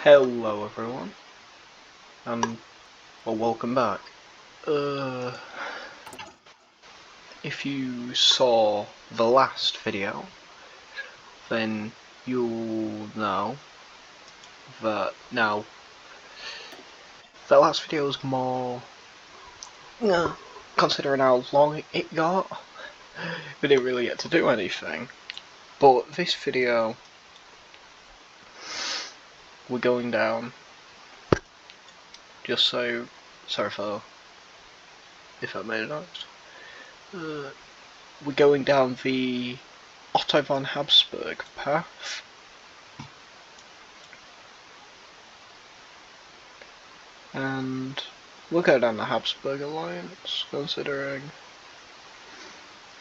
Hello everyone, and welcome back. If you saw the last video, then you'll know that now, the last video was more, considering how long it got, we didn't really get to do anything. But this video, we're going down, just so, sorry for if I made a noise, we're going down the Otto von Habsburg path. And we'll go down the Habsburg alliance, considering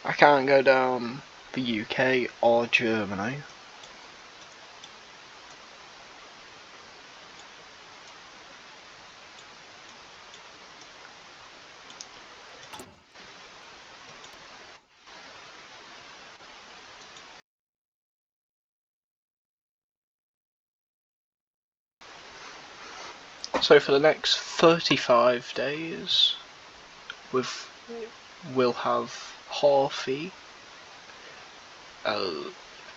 I can't go down the UK or Germany. So for the next 35 days, we'll have Hoi4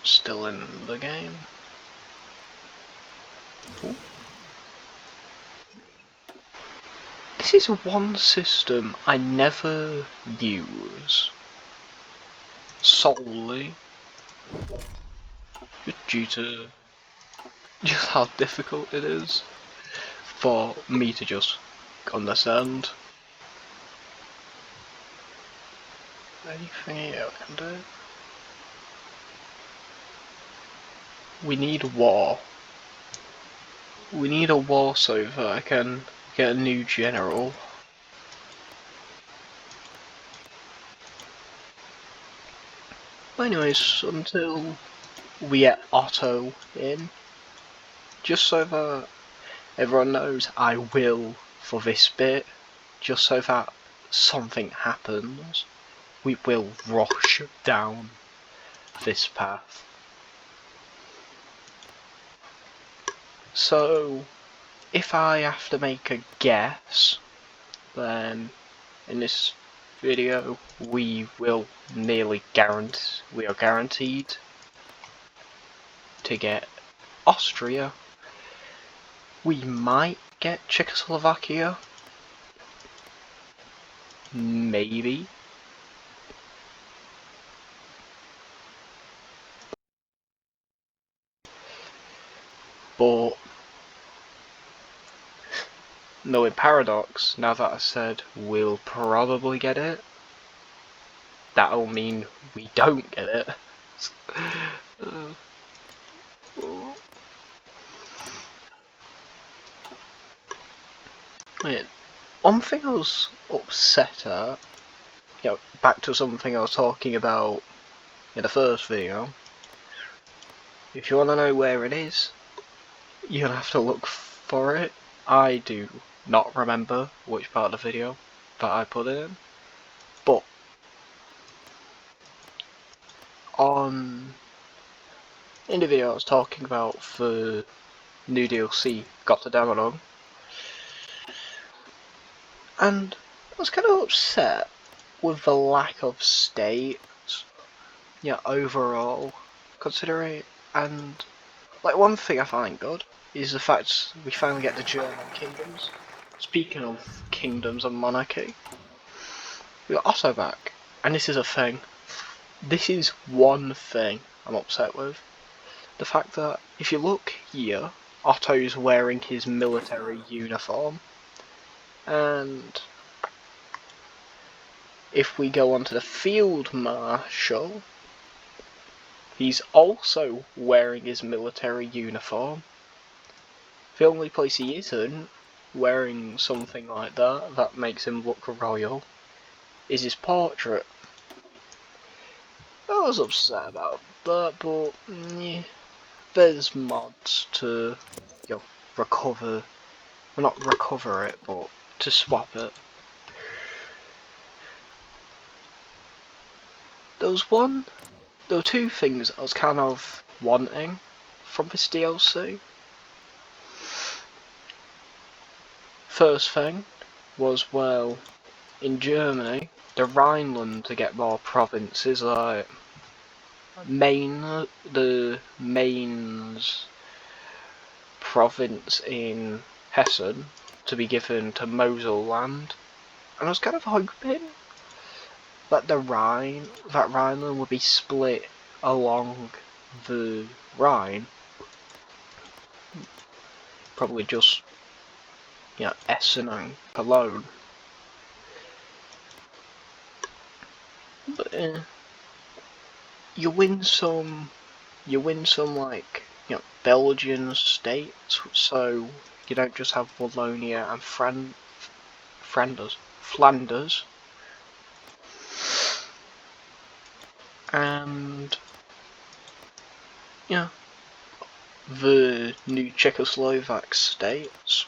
still in the game. Ooh. This is one system I never use, solely due to just how difficult it is for me to just understand. Anything I can do? We need war. We need a war so that I can get a new general. Anyways, until we get Otto in, just so that everyone knows I will for this bit, just so that something happens, we will rush down this path. So, if I have to make a guess, then in this video we are guaranteed to get Austria. We might get Czechoslovakia, maybe. But knowing Paradox, now that I said we'll probably get it, that'll mean we don't get it. One thing I was upset at, back to something I was talking about in the first video, if you want to know where it is, you'll have to look for it. I do not remember which part of the video that I put it in, but in the video I was talking about the new DLC got to download, and I was kind of upset with the lack of states, overall, considering, and like one thing I find good is the fact we finally get the German kingdoms. Speaking of kingdoms and monarchy, we got Otto back, and this is a thing. This is one thing I'm upset with. The fact that if you look here, Otto's wearing his military uniform, and if we go on to the Field Marshal, he's also wearing his military uniform. The only place he isn't wearing something like that makes him look royal is his portrait. I was upset about that, but yeah, there's mods to recover, well, not recover it, but to swap it. There were two things I was kind of wanting from this DLC. first thing was, well, in Germany, the Rhineland to get more provinces, like the Mainz province in Hessen to be given to Mosel land, and I was kind of hoping that that Rhineland would be split along the Rhine, probably just, you know, Essen and Cologne. But you win some like, you know, Belgian states, so you don't just have Wallonia and Flanders, and yeah, the new Czechoslovak states,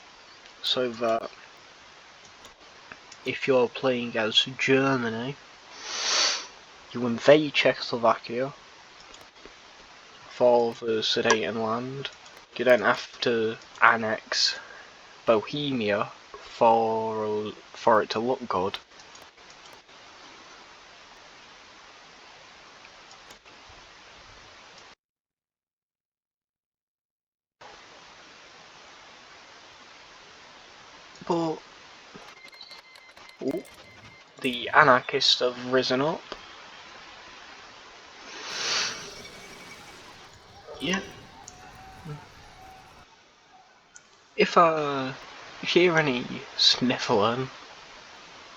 so that if you're playing as Germany, you invade Czechoslovakia for the Sudetenland. You don't have to annex Bohemia for it to look good. But ooh, the anarchists have risen up. Yeah. If you hear any sniffling,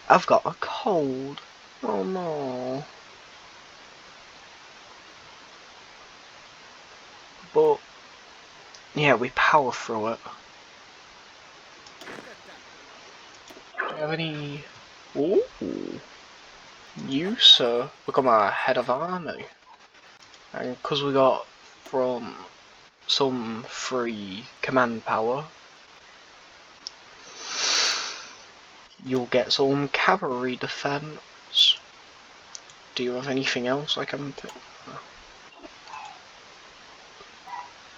I've got a cold. Oh no. But yeah, we power through it. Do you have any? Ooh, you sir become our head of army, and because we got from some free command power, you'll get some cavalry defense. Do you have anything else I can think?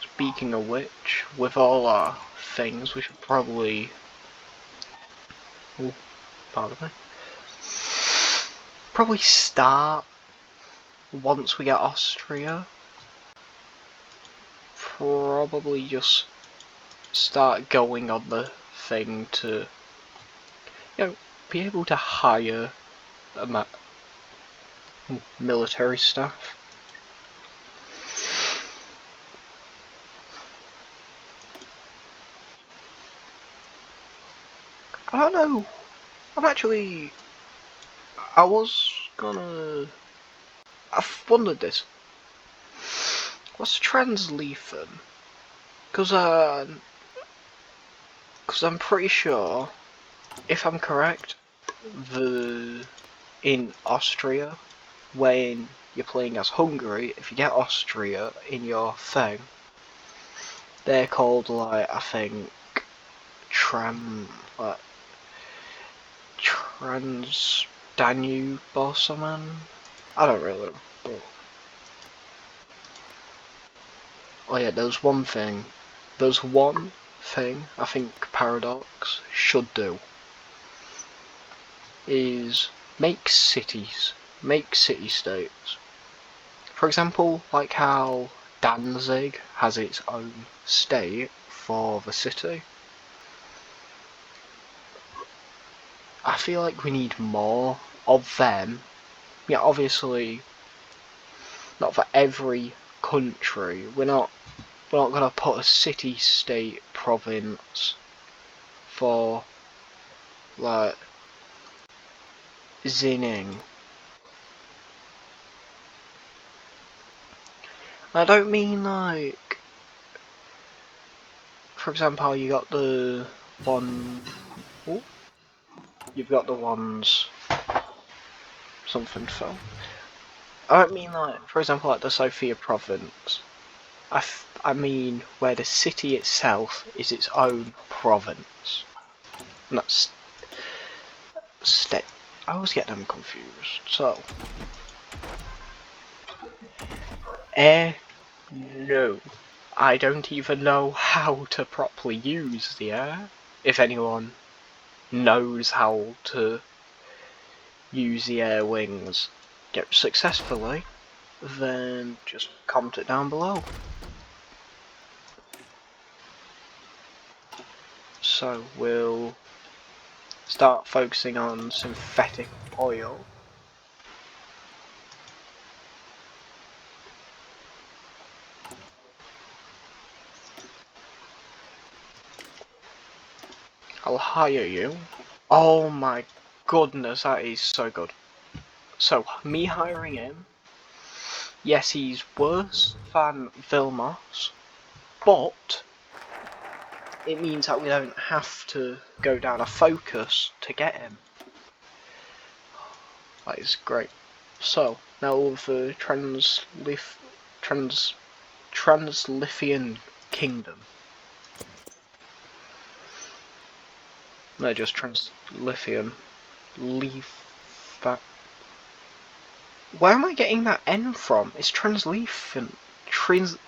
Speaking of which, with all our things, we should probably. Ooh, pardon me. Probably start once we get Austria. Probably just start going on the thing to, you know, be able to hire a military staff. I don't know. I was gonna. I've wondered this. What's Transleafon? Because I'm pretty sure, if I'm correct, in Austria, when you're playing as Hungary, if you get Austria in your thing, they're called, like, I think, Trans Danube or something. I don't really know. But oh yeah, there's one thing I think Paradox should do, is make city-states. For example, like how Danzig has its own state for the city. I feel like we need more of them. Yeah, obviously not for every country. We're not gonna put a city-state province for, like, Zinning. I don't mean, like, for example, you got the one. Ooh, you've got the ones. Something fell. I don't mean, like, for example, like the Sofia province. I mean where the city itself is its own province. Not state. I always get them confused. So, no. I don't even know how to properly use the air. If anyone knows how to use the air wings successfully, then just comment it down below. So we'll start focusing on synthetic oil. I'll hire you. Oh my goodness, that is so good. So, me hiring him, yes, he's worse than Vilmos, but it means that we don't have to go down a focus to get him. That is great. So, now the Translithian Kingdom. No, just Translithian. Leaf that. Where am I getting that N from? It's Translithian. Translithania.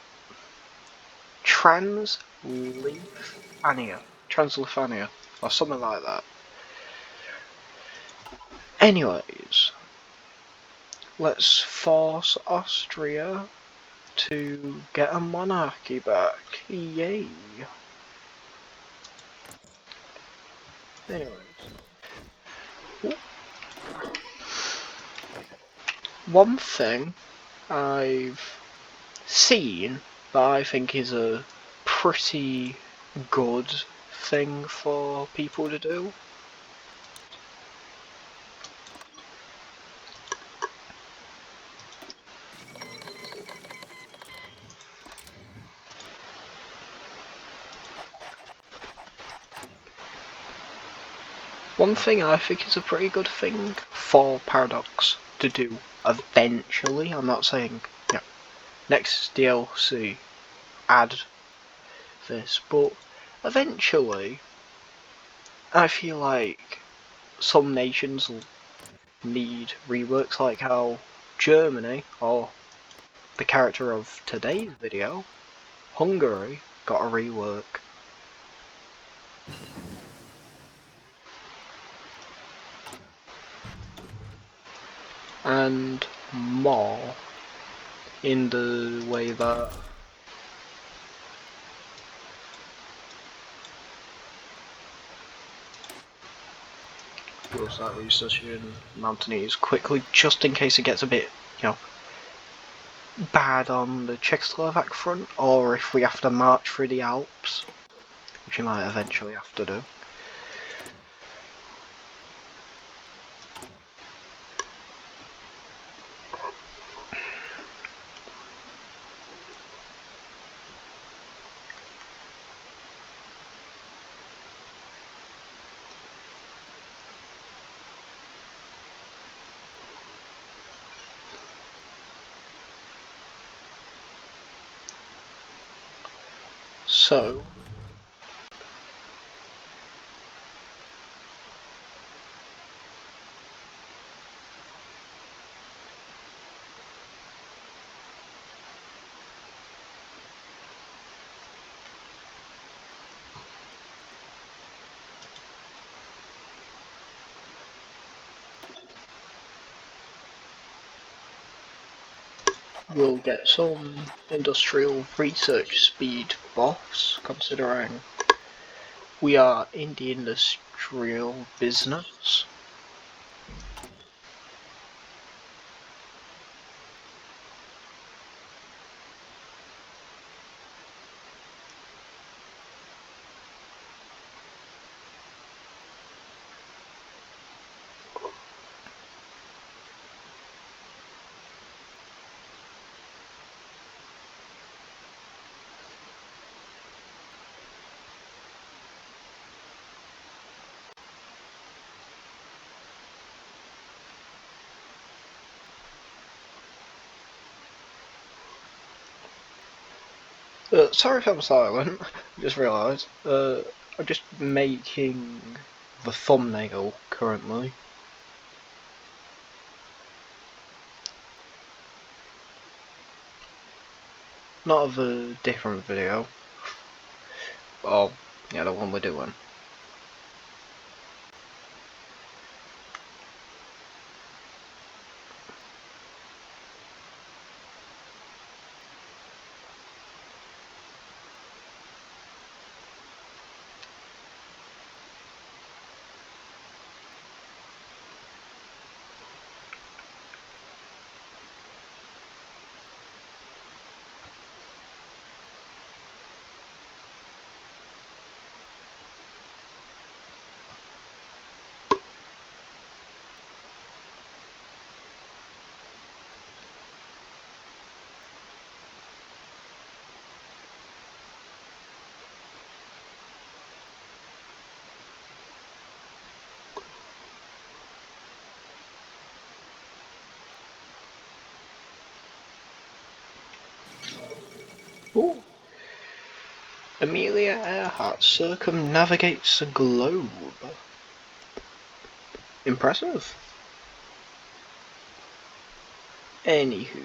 Or something like that. Anyways, let's force Austria to get a monarchy back. Yay. Anyways. Ooh. One thing I've seen that I think is a pretty good thing for people to do. One thing I think is a pretty good thing for Paradox to do eventually, I'm not saying, next DLC, add this, but eventually, I feel like some nations need reworks, like how Germany, or the character of today's video, Hungary, got a rework. And more in the way that we'll start researching Mountainese quickly, just in case it gets a bit, bad on the Czechoslovak front, or if we have to march through the Alps, which we might eventually have to do. So, we'll get some industrial research speed buffs, considering we are in the industrial business. Sorry if I'm silent, I just realised. I'm just making the thumbnail currently. Not of a different video. Oh, yeah, the one we're doing. Ooh. Amelia Earhart circumnavigates a globe. Impressive. Anywho.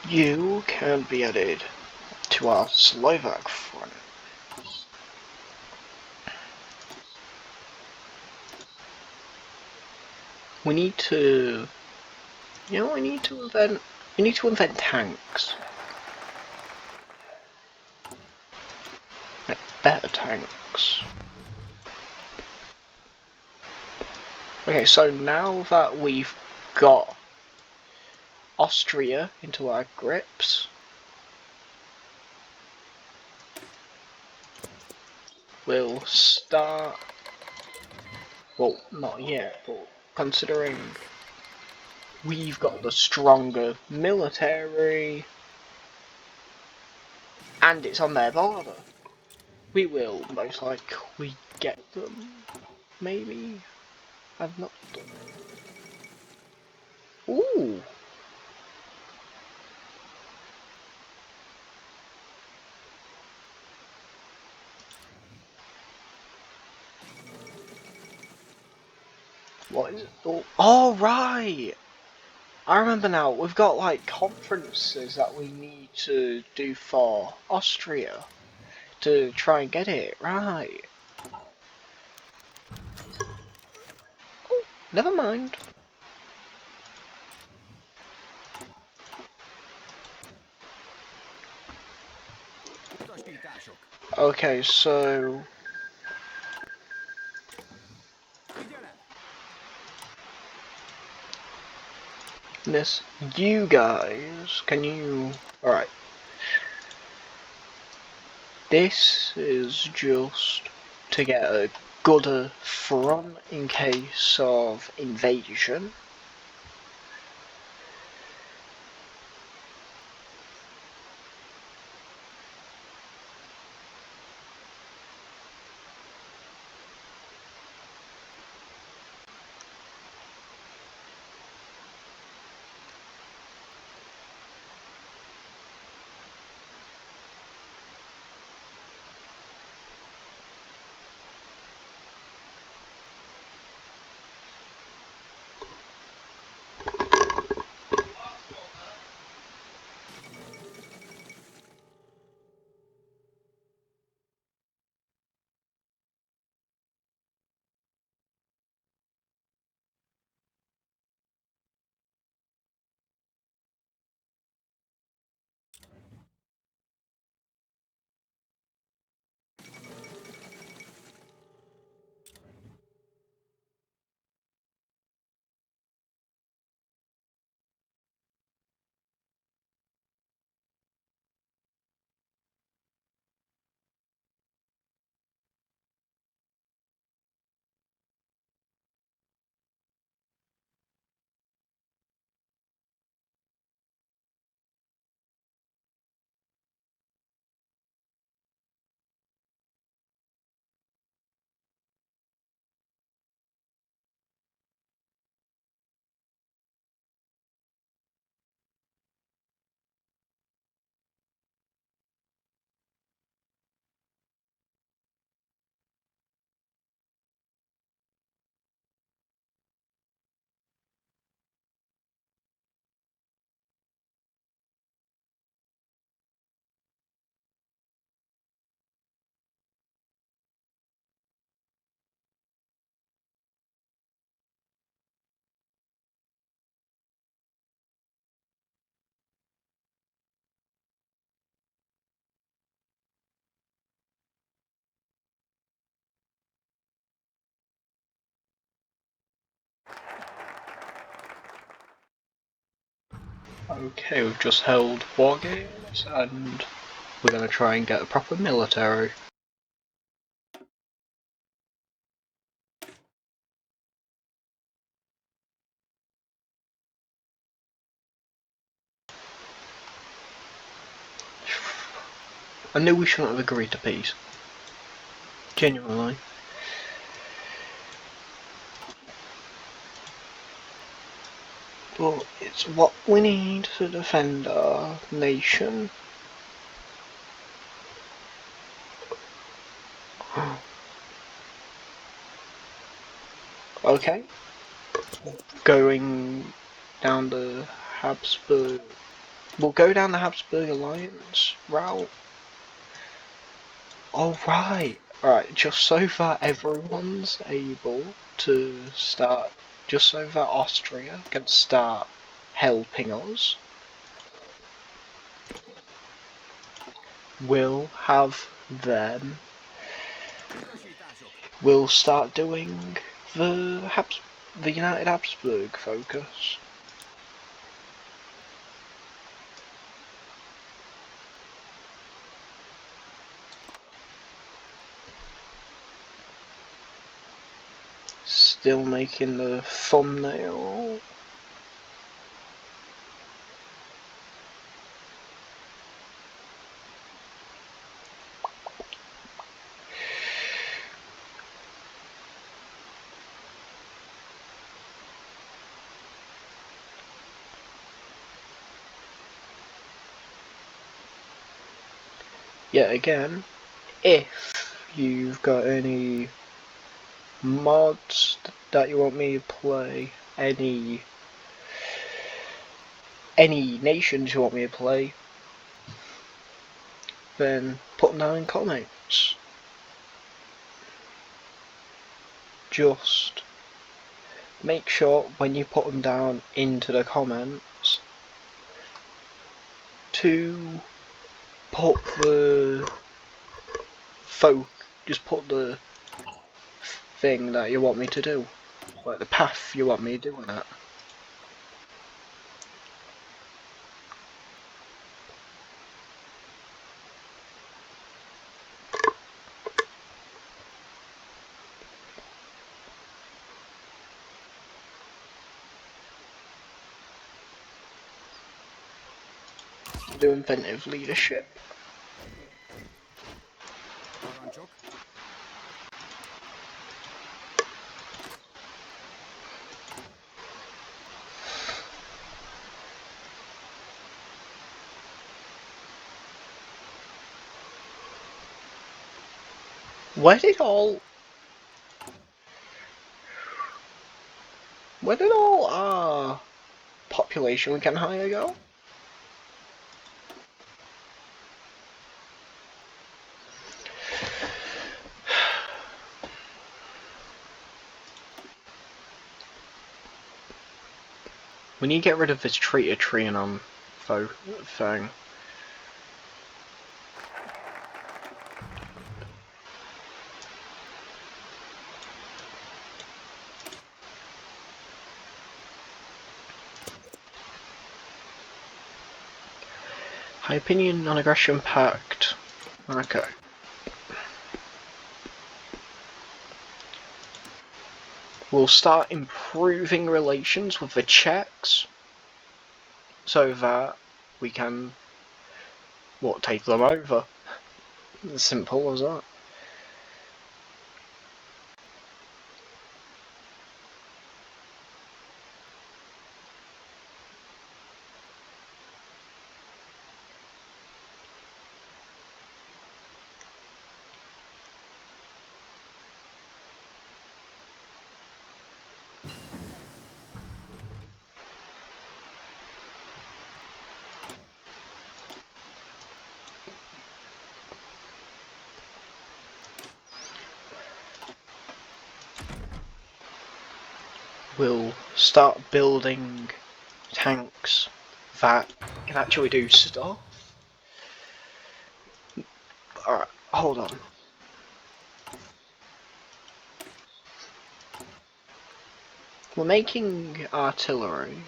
You can be added to our Slovak front. We need to... You know, we need to invent tanks. Like, better tanks. Okay, so now that we've got Austria into our grips, we'll start... Well, not yet, but considering we've got the stronger military and it's on their border, we will most likely get them. Maybe? I've not done it. Ooh! What is it? Oh, right! I remember now, we've got like conferences that we need to do for Austria to try and get it, right. Oh, never mind. Okay, so... Miss, you guys, can you... Alright. This is just to get a gooder front in case of invasion. Okay, we've just held war games and we're going to try and get a proper military. I knew we shouldn't have agreed to peace. Genuinely. But it's what we need to defend our nation. Okay. Going down the Habsburg. We'll go down the Habsburg Alliance route. Oh, right. Right, just so that everyone's able to start, just so that Austria can start helping us, we'll have them, we'll start doing the United Habsburg focus. Still making the thumbnail. Yet again, if you've got any mods that you want me to play, any nations you want me to play, then put them down in comments. Just make sure when you put them down into the comments to put the just put the thing that you want me to do, like the path you want me doing it. Do inventive leadership. Where did all our population we can hire go? We need to get rid of this traitor Trianon thing. High opinion, non-aggression pact. Okay. We'll start improving relations with the Czechs so that we can, take them over. As simple as that. We'll start building tanks that can actually do stuff. Alright, hold on. We're making artillery.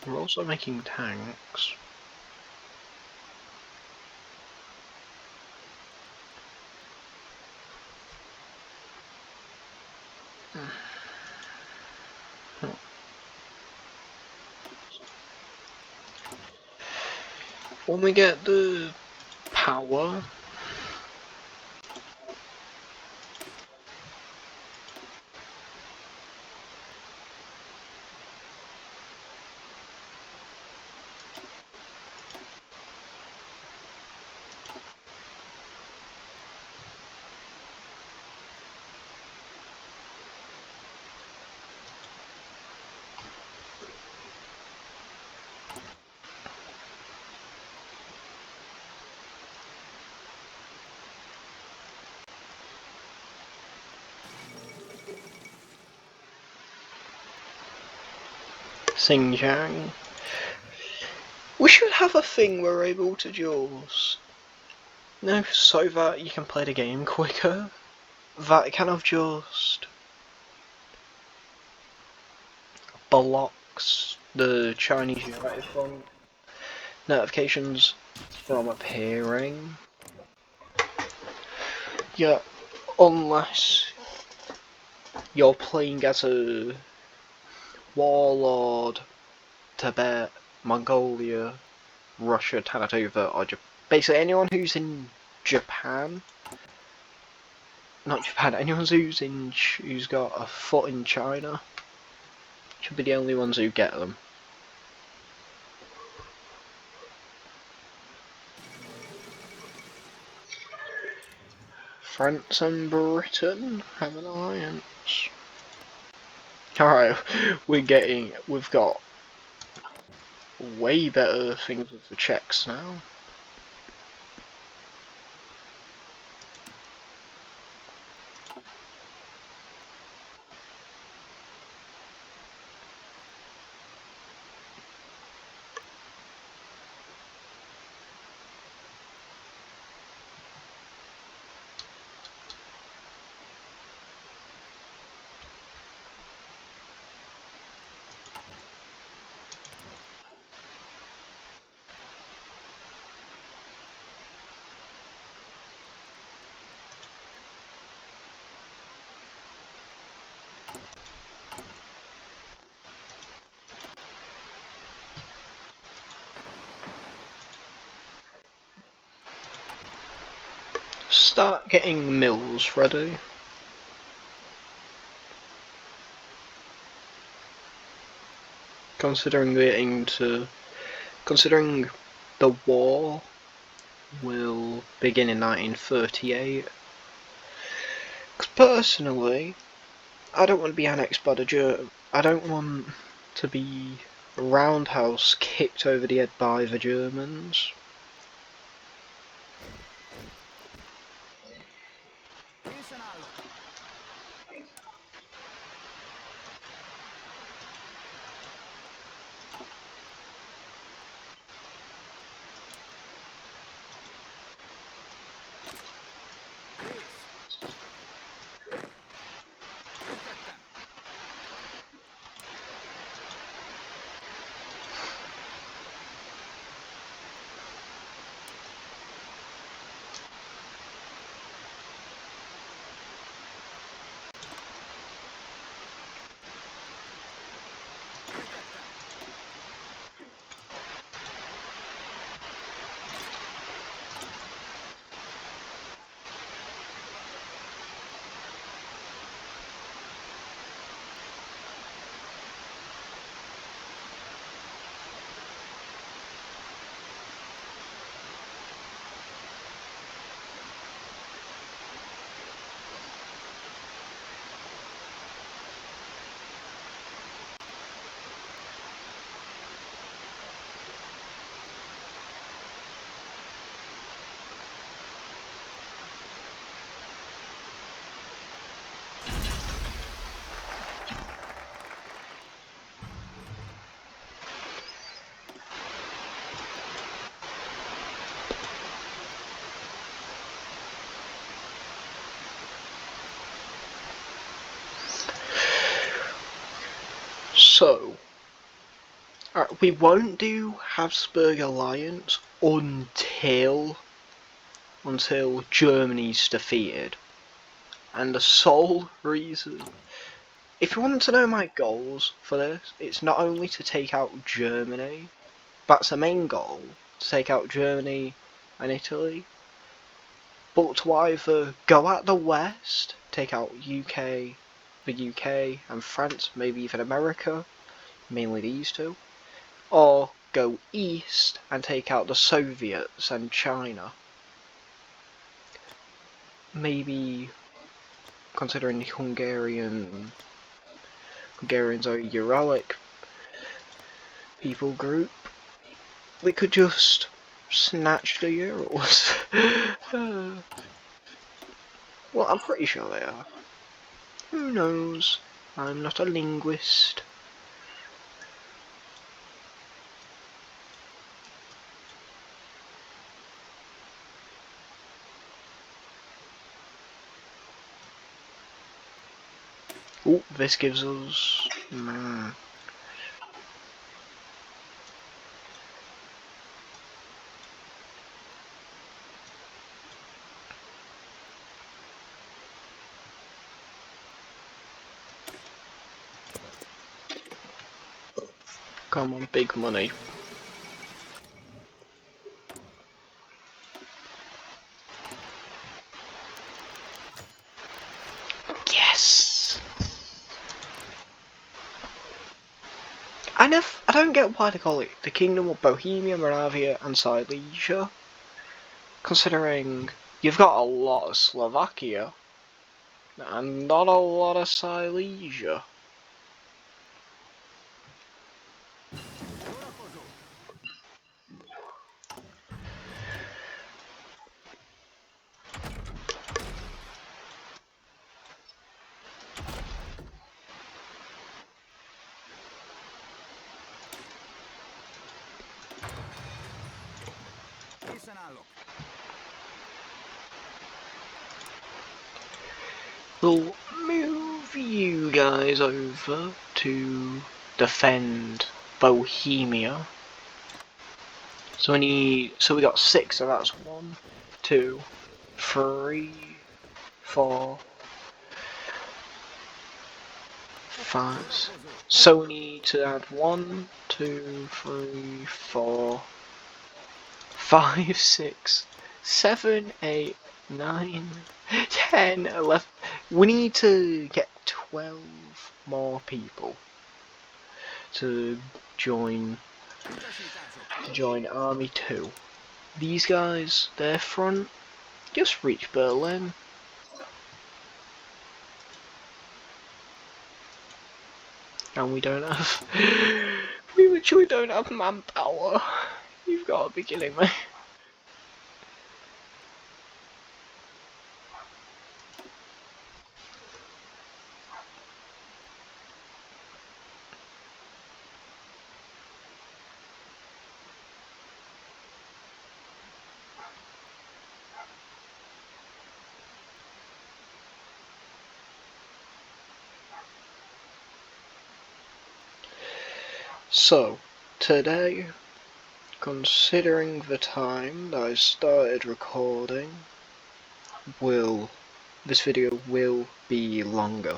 We're also making tanks. When we get the power, Xinjiang. We should have a thing where we're able to just, so that you can play the game quicker. That kind of just blocks the Chinese United Front notifications from appearing. Yeah, unless you're playing as a warlord, Tibet, Mongolia, Russia, Tanatova, or basically anyone who's in Japan. Not Japan, anyone who's got a foot in China should be the only ones who get them. France and Britain have an alliance. Alright, we've got way better things with the Czechs now. Start getting mills ready. Considering the war will begin in 1938. Because personally, I don't want to be annexed by the Germans. I don't want to be roundhouse kicked over the head by the Germans. So, we won't do Habsburg alliance until Germany's defeated. And the sole reason, if you want to know my goals for this, it's not only to take out Germany, that's the main goal, to take out Germany and Italy, but to either go at the west, take out the UK and France, maybe even America, mainly these two, or go east and take out the Soviets and China. Maybe, considering the Hungarians are a Uralic people group, we could just snatch the Urals. Well, I'm pretty sure they are. Who knows? I'm not a linguist. Oh, this gives us... Come on, big money. Yes! I don't get why they call it the Kingdom of Bohemia, Moravia and Silesia. Considering you've got a lot of Slovakia and not a lot of Silesia. We'll move you guys over to defend Bohemia. So we got 6, so that's 1, 2, 3, 4, 5. So we need to add 1, 2, 3, 4, 5, 6, 7, 8, 9, 10, 11. We need to get 12 more people to join Army 2. These guys, their front, just reach Berlin. And we don't have... we literally don't have manpower. You've got to be kidding me. So, today, considering the time that I started recording, this video will be longer.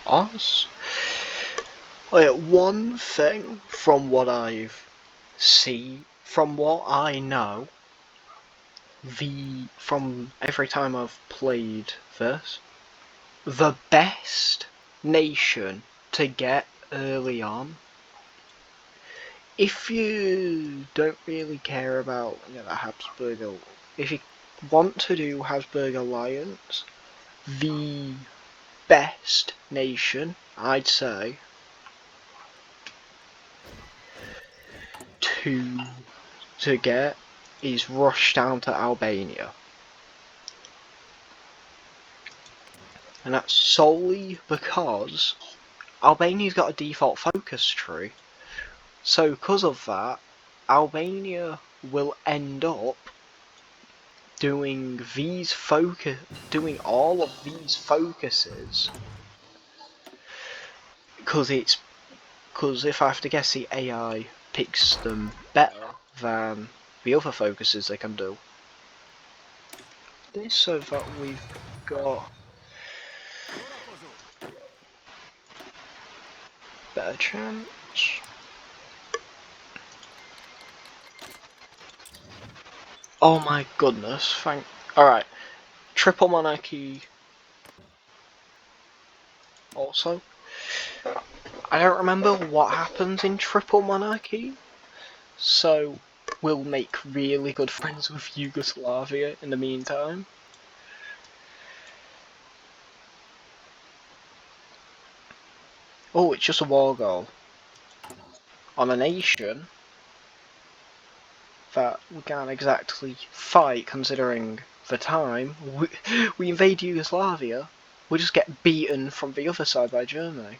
Us? One thing from what I've seen, from what I know, from every time I've played this, the best nation to get early on, if you don't really care about the Habsburg, if you want to do Habsburg Alliance, the best nation, I'd say, to get is rush down to Albania. And that's solely because Albania's got a default focus tree. So because of that, Albania will end up doing all of these focuses, because if I have to guess, the AI picks them better than the other focuses they can do. This, so that we've got better chance. Oh my goodness, alright. Triple monarchy also. I don't remember what happens in triple monarchy, so we'll make really good friends with Yugoslavia in the meantime. Oh, it's just a war goal on a nation that we can't exactly fight, considering the time. We invade Yugoslavia, we just get beaten from the other side by Germany.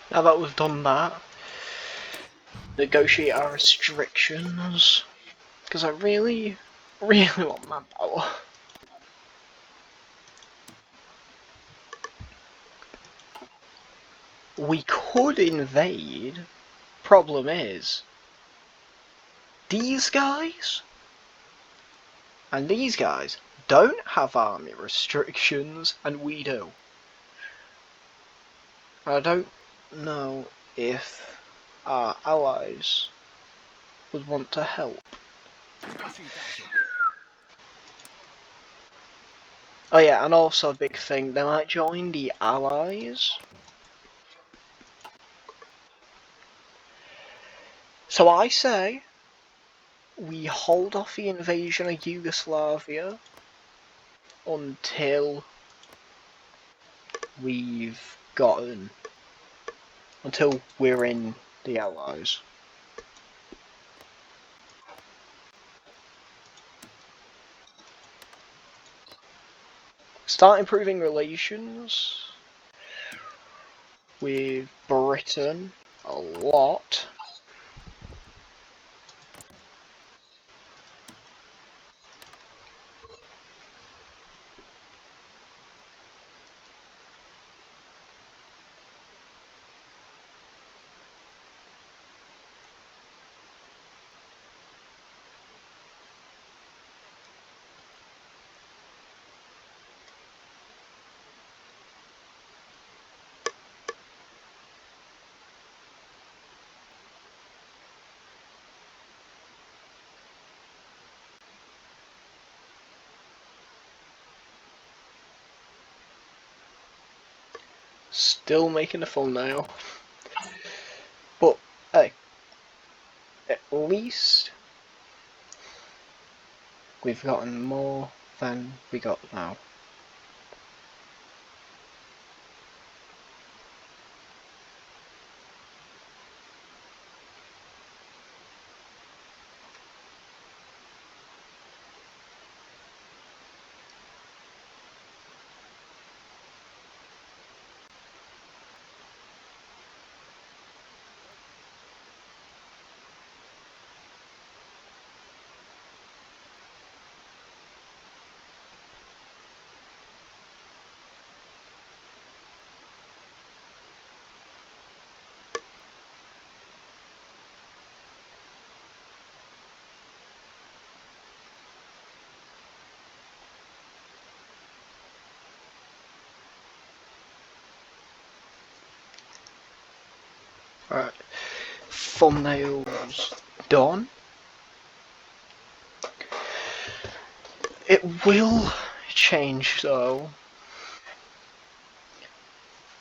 Now that we've done that, negotiate our restrictions, because I really want manpower. We could invade. Problem is, these guys and these guys don't have army restrictions, and we do. I don't know if our allies would want to help. Oh yeah, and also a big thing, they might join the allies. So I say we hold off the invasion of Yugoslavia until we're in the allies. Start improving relations with Britain a lot. Still making a thumbnail. But hey, at least we've gotten more than we got now. Right. Thumbnails done. It will change though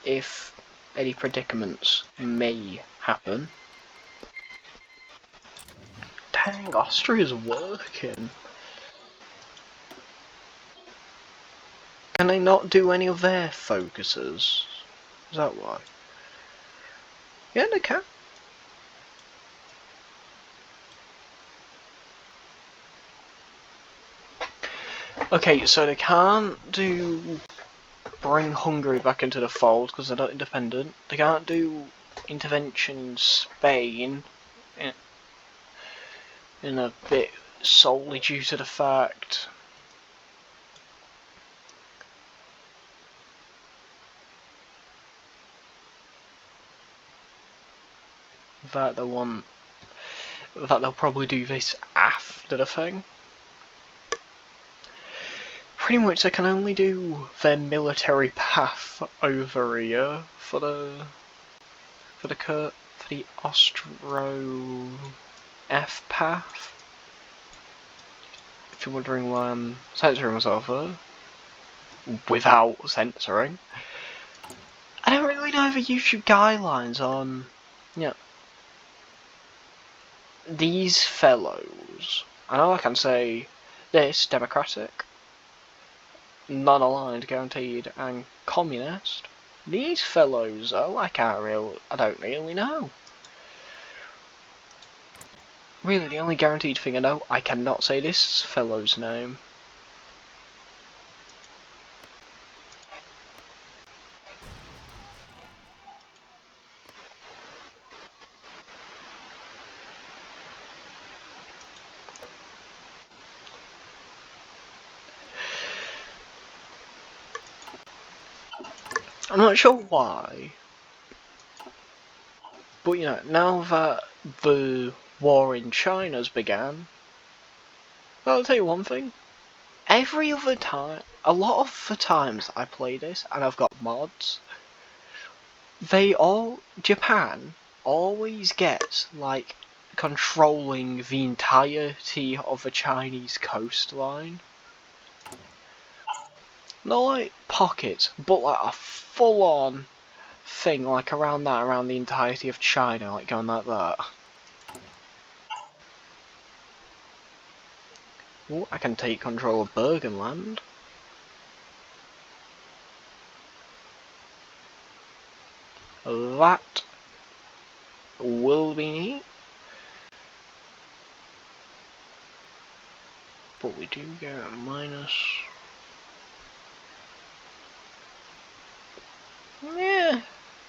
if any predicaments may happen. Dang, Austria's working. Can they not do any of their focuses? Is that why? Yeah, they can. Okay, so they can't bring Hungary back into the fold because they're not independent. They can't do intervention in Spain in a bit solely due to the fact that they'll probably do this after the thing. Pretty much they can only do their military path over here for the Austro F path. If you're wondering why I'm censoring myself there, without censoring. I don't really know the YouTube guidelines on, you know, these fellows. I know I can say this, democratic, non-aligned, guaranteed, and communist. These fellows, though, I don't really know. Really, the only guaranteed thing I know, I cannot say this fellow's name. I'm not sure why, but you know, now that the war in China's began, I'll tell you one thing. Every other time, a lot of the times I play this, and I've got mods, Japan always gets, like, controlling the entirety of the Chinese coastline. Not like pockets, but like a full-on thing, like around the entirety of China, like going like that. Ooh, I can take control of Burgenland. That will be neat. But we do get a minus. Yeah,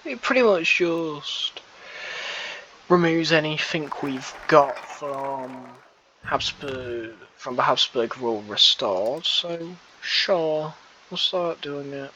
it pretty much just removes anything we've got from the Habsburg rule restored, so sure, we'll start doing it.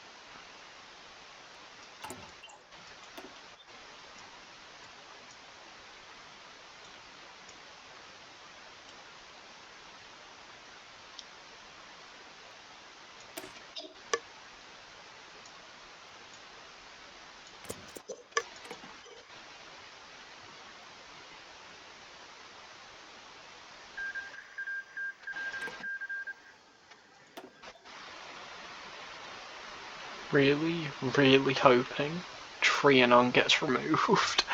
Really, really hoping Trianon gets removed.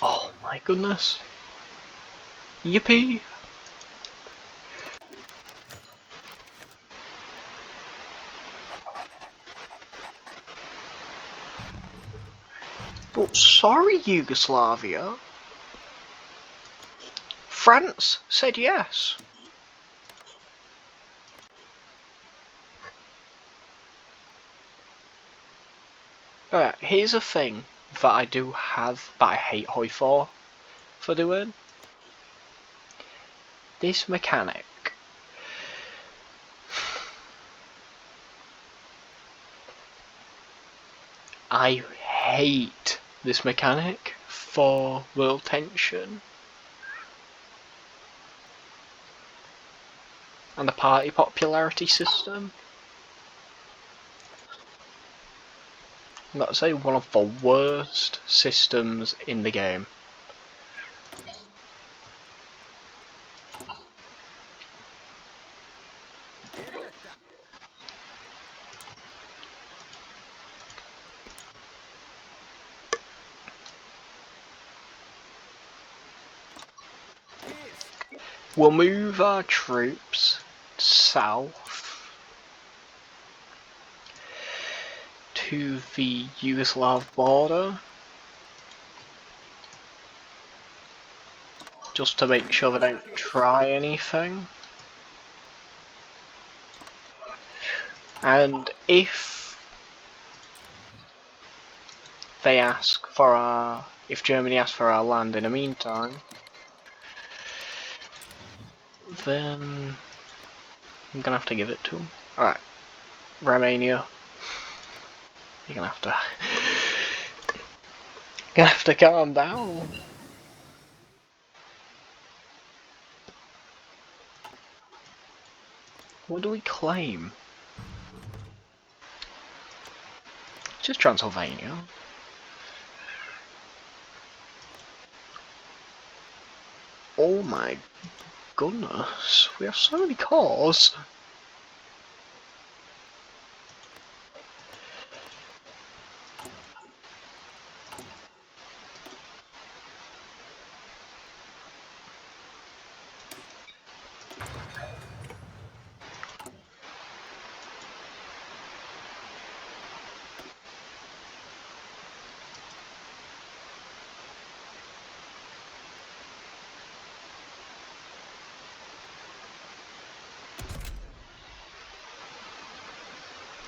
Oh my goodness. Yippee! But sorry, Yugoslavia. France said yes. Alright, here's a thing that I do have, that I hate Hoi4 for doing. This mechanic. I hate this mechanic for world tension and the party popularity system. Let's say one of the worst systems in the game. We'll move our troops south to the Yugoslav border, just to make sure they don't try anything. And if they ask for our, if Germany asks for our land in the meantime, then I'm gonna have to give it to them. Alright, Romania, you're gonna have to calm down. What do we claim? Just Transylvania. Oh my goodness, we have so many cars.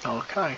Okay.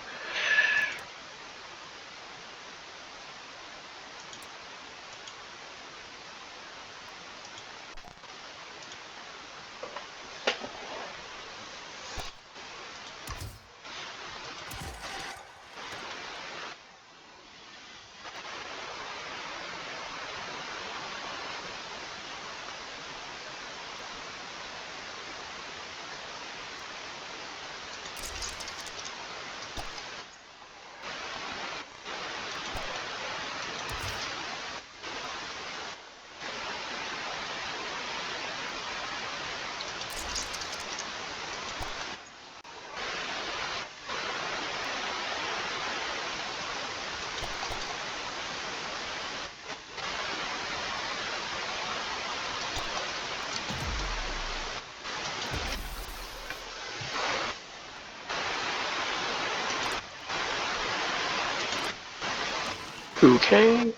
Okay.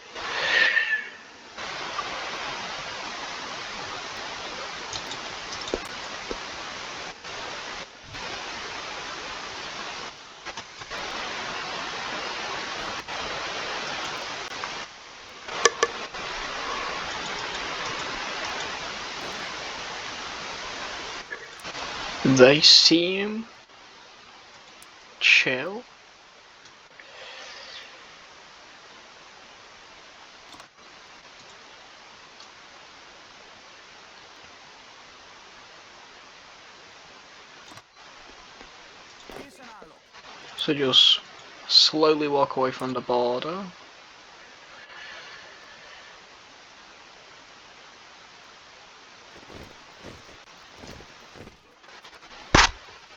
They seem chill. So just slowly walk away from the border.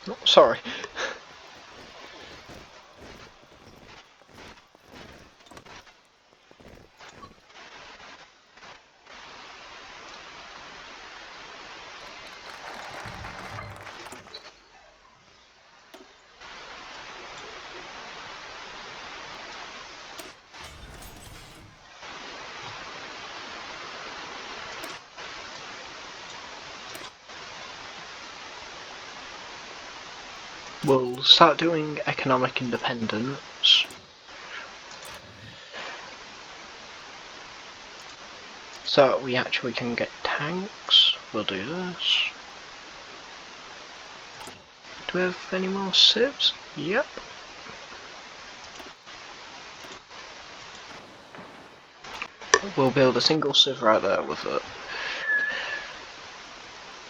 Oh, sorry. We'll start doing economic independence. So we actually can get tanks. We'll do this. Do we have any more civs? Yep. We'll build a single civ right there with it.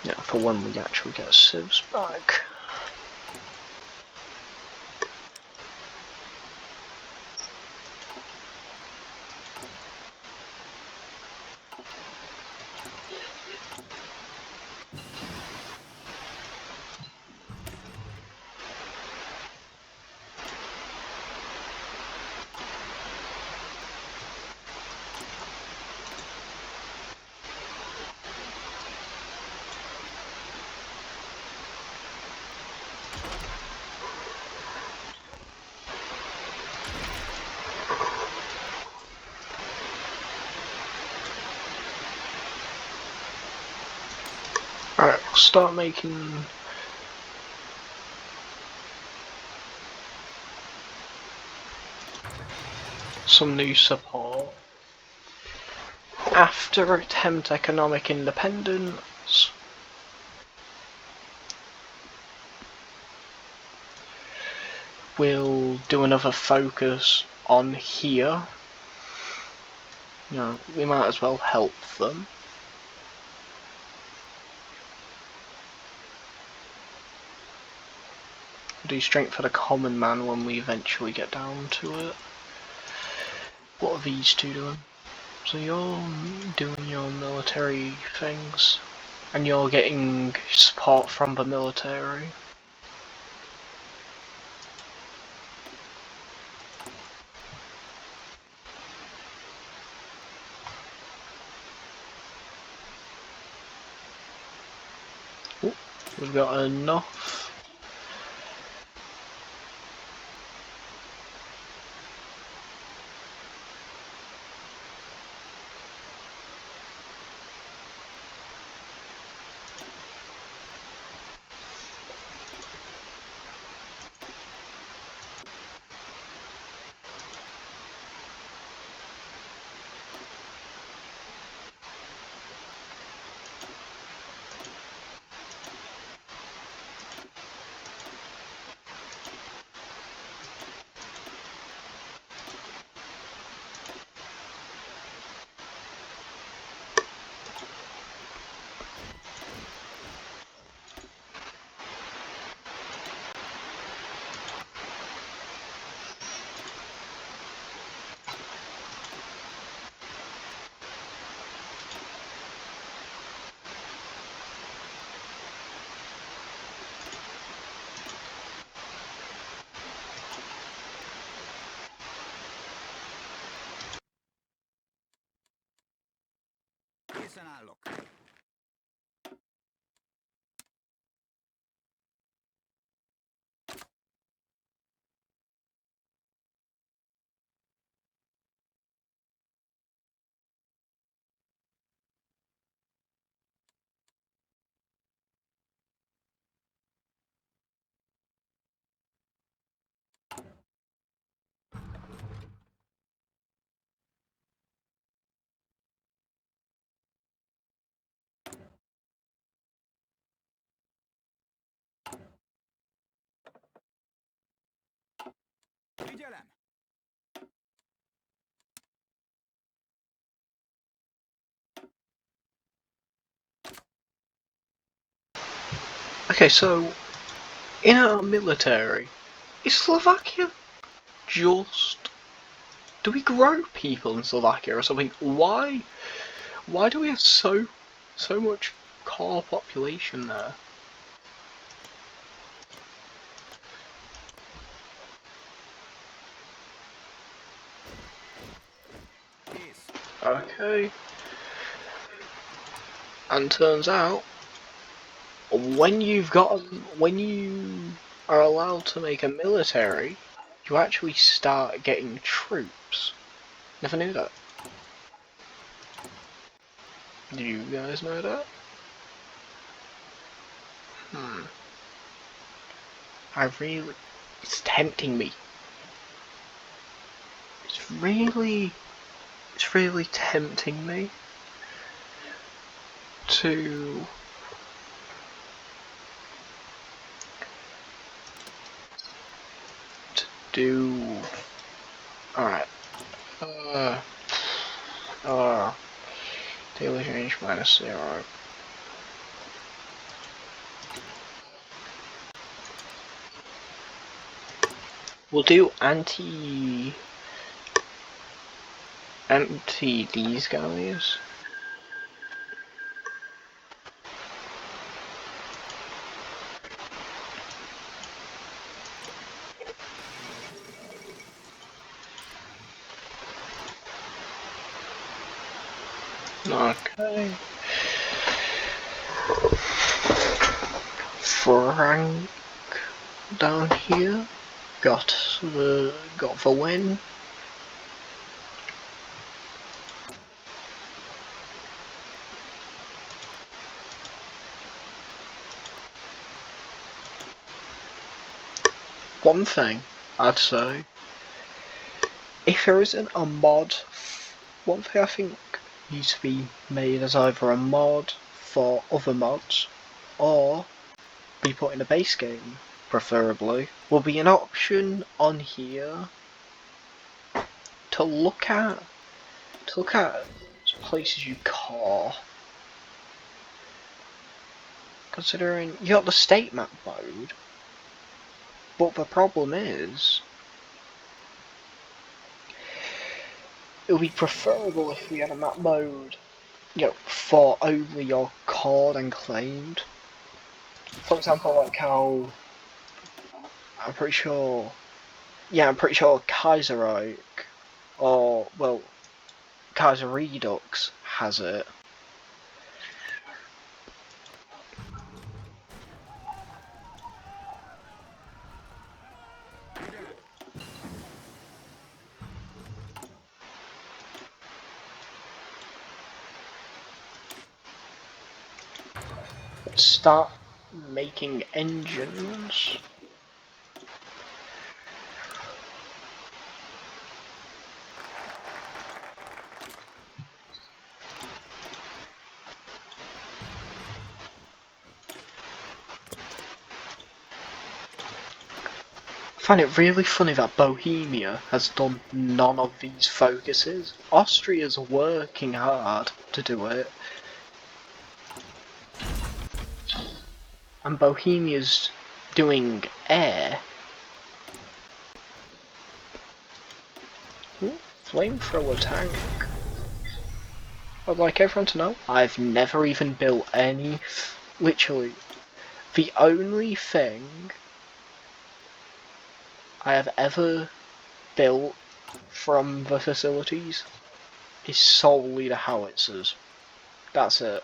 Yeah, for when we actually get civs back. start making some new support. After attempt economic independence, we'll do another focus on here. You know, we might as well help them. Do strength for the common man when we eventually get down to it. What are these two doing? So you're doing your military things, and you're getting support from the military. Ooh, we've got enough. Készen állok. Figyelem! Okay, so in our military, is Slovakia just... Do we grow people in Slovakia or something? Why do we have so much core population there? Kész. Okay. And turns out, when you are allowed to make a military, you actually start getting troops. Never knew that. Did you guys know that? It's tempting me. It's really tempting me to do. Alright. Daily range -0. We'll do anti these guys. Okay. Frank down here got the win. One thing I'd say, if there isn't a mod, one thing I think needs to be made as either a mod for other mods, or be put in a base game, preferably, will be an option on here to look at places you core. Considering you got the state map mode, but the problem is, it would be preferable if we had a map mode, for only your core and claimed. For example, like how I'm pretty sure Kaiserreich, or well, Kaiser Redux has it. Start making engines. I find it really funny that Bohemia has done none of these focuses. Austria's working hard to do it. And Bohemia's doing air. Flamethrower tank. I'd like everyone to know, I've never even built any. Literally, the only thing I have ever built from the facilities is solely the howitzers. That's it.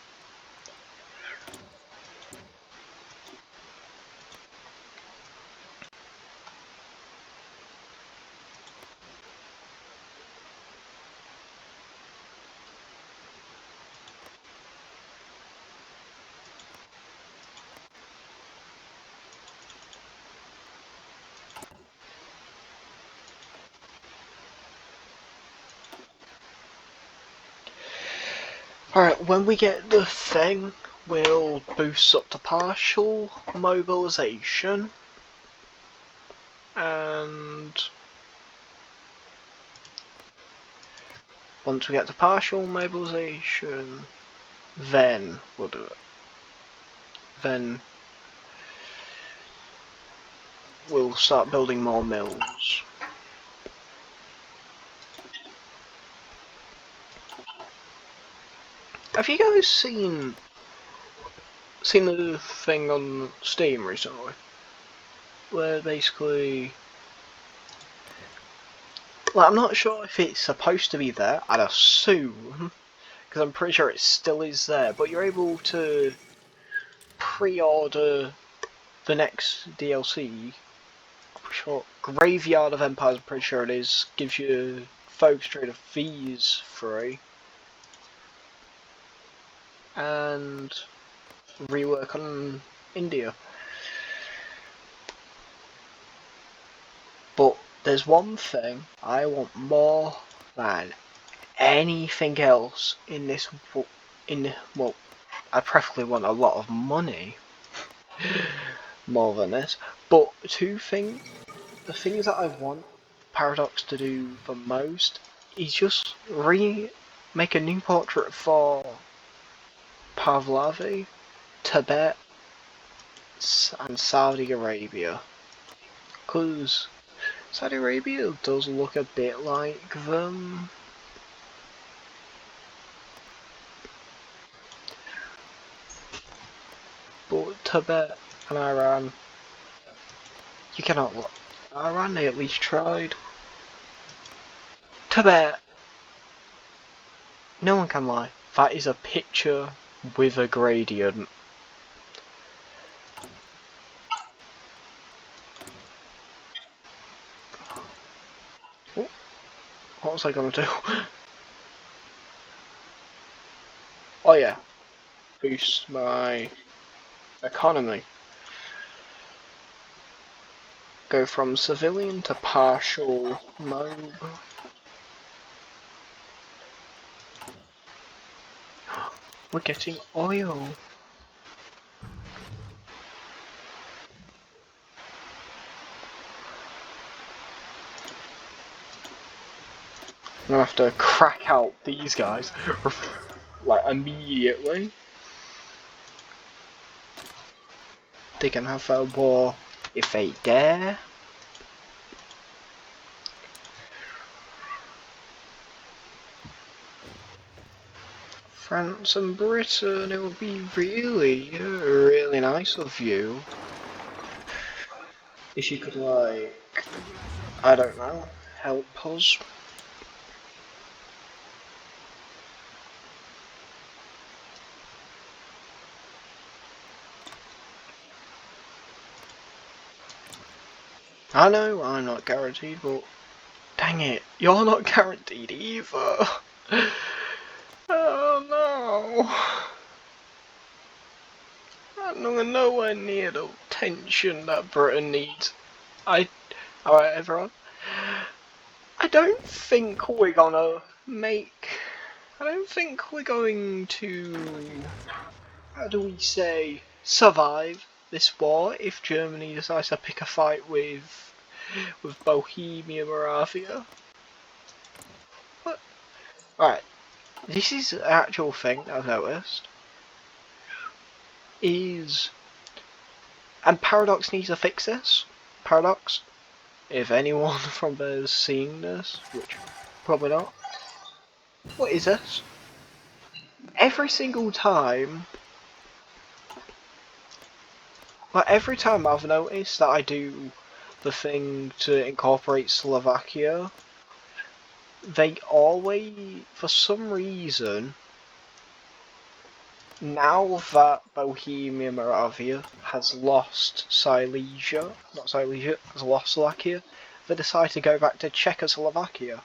Alright, when we get the thing, we'll boost up to partial mobilization. And once we get to partial mobilization, then we'll do it. Then we'll start building more mills. Have you guys seen the thing on Steam recently? Where basically, well, I'm not sure if it's supposed to be there, I'd assume, because I'm pretty sure it still is there, but you're able to pre-order the next DLC. I'm pretty sure Graveyard of Empires, I'm pretty sure it is, gives you Focus Trader fees free. And rework on India. But there's one thing I want more than anything else in this. Well, I preferably want a lot of money more than this. But the things that I want Paradox to do the most is just make a new portrait for Pahlavi, Tibet, and Saudi Arabia. Because Saudi Arabia does look a bit like them. But Tibet and Iran, you cannot. Iran, they at least tried. Tibet, no one can lie. That is a picture with a gradient. Oh, what was I gonna do? Oh yeah, boost my economy. go from civilian to partial mode. We're getting oil. I'm gonna have to crack out these guys, like, immediately. They can have a war if they dare. France and Britain, it would be really nice of you if you could, like, I don't know, help us. I know I'm not guaranteed, but dang it, you're not guaranteed either. Oh no. I'm nowhere near the tension that Britain needs. Alright everyone. I don't think we're gonna I don't think we're going to, how do we say, survive this war if Germany decides to pick a fight with Bohemia Moravia. But, alright, this is an actual thing that I've noticed. And Paradox needs to fix this. Paradox, if anyone from there is seeing this, which probably not. What is this? Every single time, like every time I've noticed that I do the thing to incorporate Slovakia, they always, for some reason, now that Bohemia Moravia has lost Silesia, not Silesia, has lost Slovakia, they decide to go back to Czechoslovakia.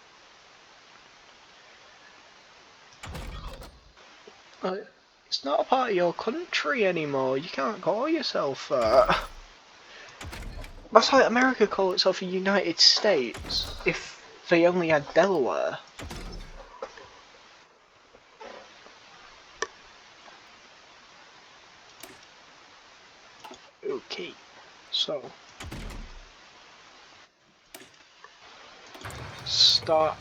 It's not a part of your country anymore, you can't call yourself that. That's like America call itself the United States, if they only had Delaware. Okay, so start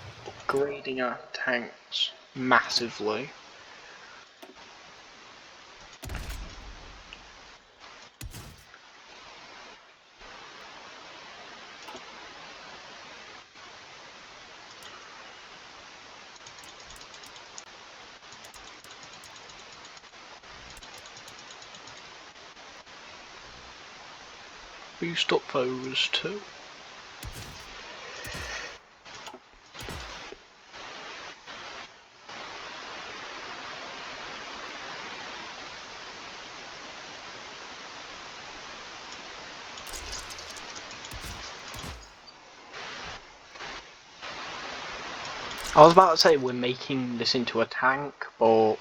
upgrading our tanks massively. Boost up those too. I was about to say we're making this into a tank, but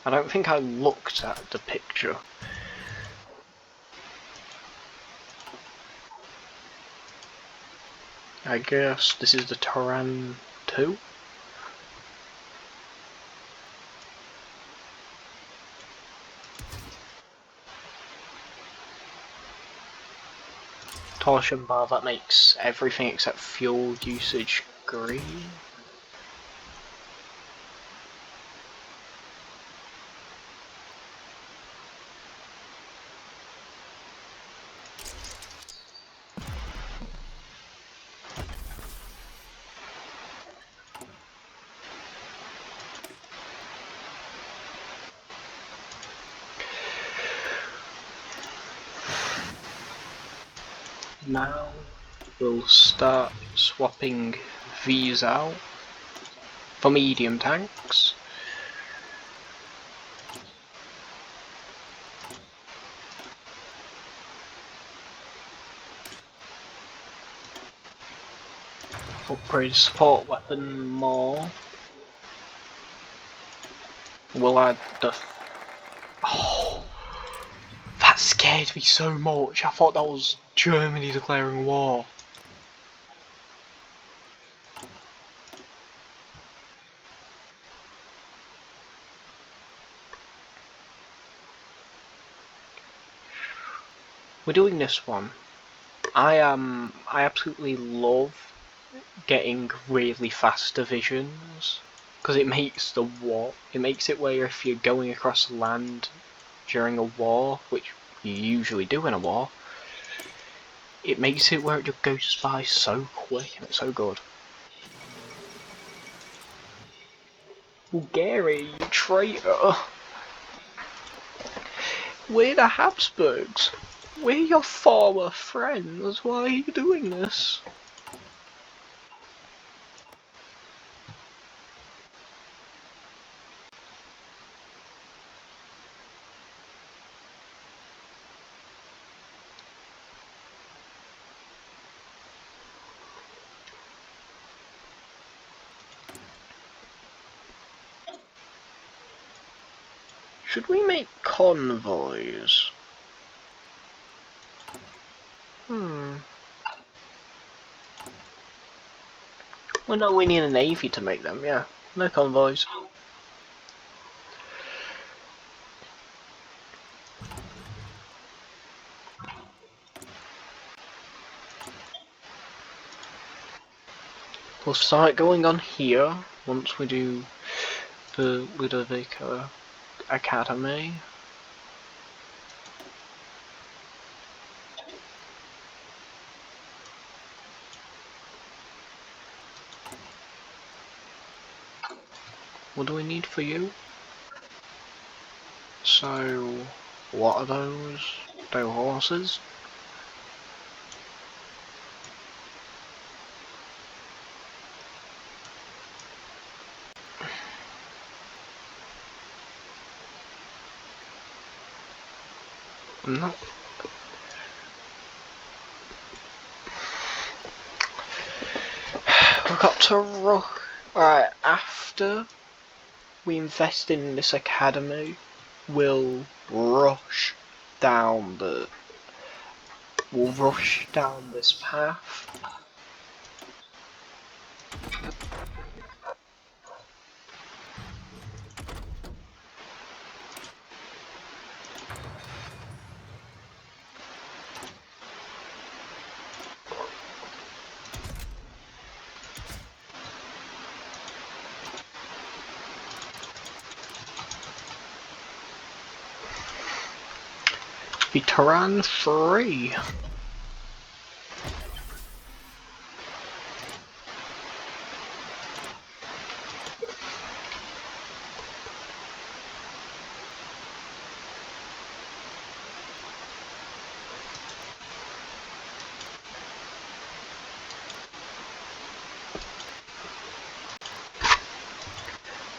I don't think I looked at the picture. I guess this is the Turan 2? Torsion bar that makes everything except fuel usage green. Now we'll start swapping these out for medium tanks. Upgrade support weapon more. We'll add the... Oh, That scared me so much. I thought that was Germany declaring war. We're doing this one. I absolutely love getting really fast divisions because it makes the war. It makes it where if you're going across land during a war, which you usually do in a war, it makes it where it just goes by so quick and it's so good. Bulgaria, you traitor! We're the Habsburgs. We're your former friends. Why are you doing this? Should we make convoys? Well, no, we need a navy to make them, yeah. No convoys. We'll start going on here once we do the Ludovico Academy. What do we need for you? So, what are those? They're horses? No. We've got to rush. Alright, after we invest in this academy, we'll rush down the. We'll rush down this path. Be Tehran free.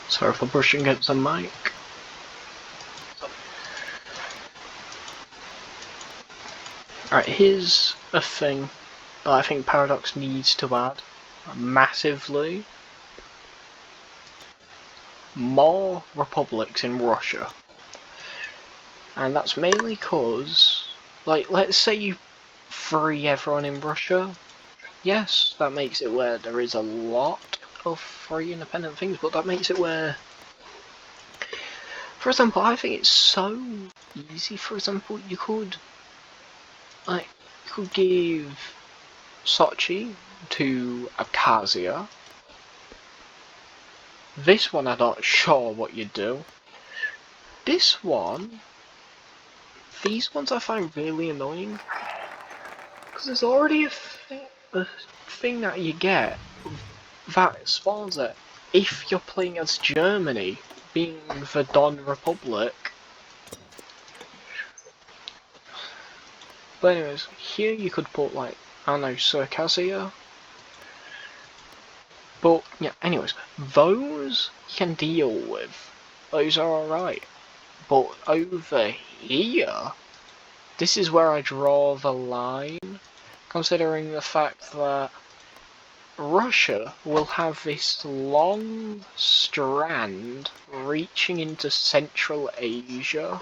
Sorry for brushing against the mic. Alright, here's a thing that I think Paradox needs to add massively. More republics in Russia. And that's mainly because, like, let's say you free everyone in Russia. Yes, that makes it where there is a lot of free independent things, but that makes it where, for example, I think it's so easy. For example, you could give Sochi to Abkhazia. This one I'm not sure what you'd do. This one, these ones I find really annoying because there's already a thing that you get that spawns it if you're playing as Germany, being the Don Republic. But anyways, here you could put like, I don't know, Circassia. But yeah, anyways, those you can deal with. Those are alright. But over here, this is where I draw the line, considering the fact that Russia will have this long strand reaching into Central Asia.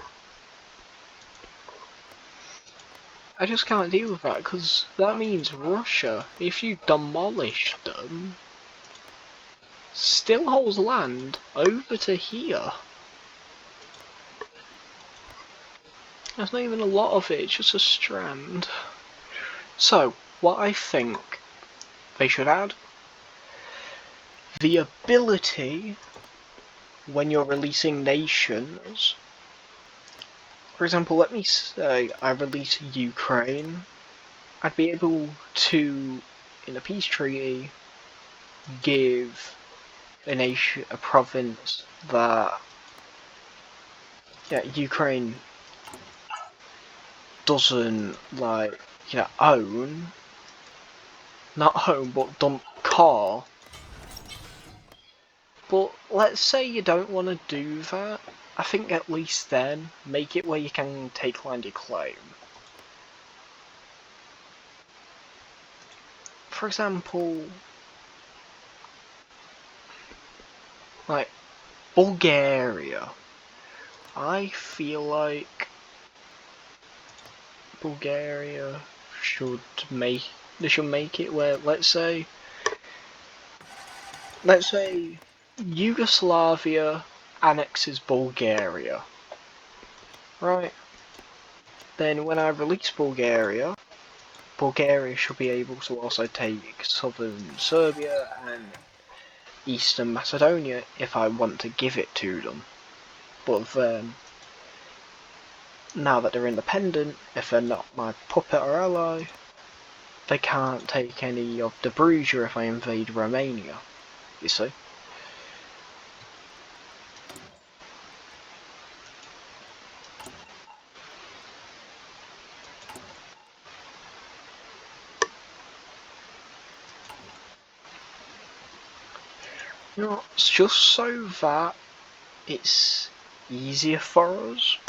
I just can't deal with that, because that means Russia, if you demolish them, still holds land over to here. There's not even a lot of it, it's just a strand. So, what I think they should add, the ability, when you're releasing nations, for example, let me say I release Ukraine, I'd be able to, in a peace treaty, give a nation, a province that, yeah, Ukraine doesn't, like, own, not own, but don't call. But let's say you don't want to do that, I think at least then, make it where you can take land you claim. For example, like, Bulgaria. I feel like Bulgaria should make it where, let's say Yugoslavia annexes Bulgaria, right? Then when I release Bulgaria, Bulgaria should be able to also take southern Serbia and eastern Macedonia if I want to give it to them. But then, now that they're independent, if they're not my puppet or ally, they can't take any of Dobruja if I invade Romania, you see? You know, it's just so that it's easier for us,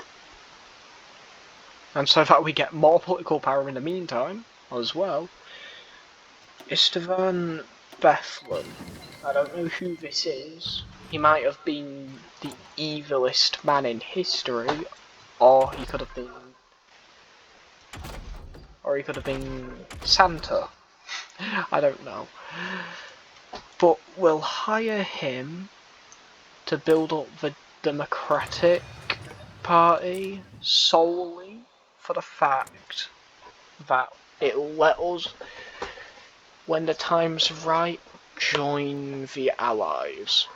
and so that we get more political power in the meantime, as well. Istvan Bethlen. I don't know who this is. He might have been the evilest man in history, or he could have been... Santa. I don't know. But we'll hire him to build up the Democratic Party solely for the fact that it'll let us, when the time's right, join the Allies.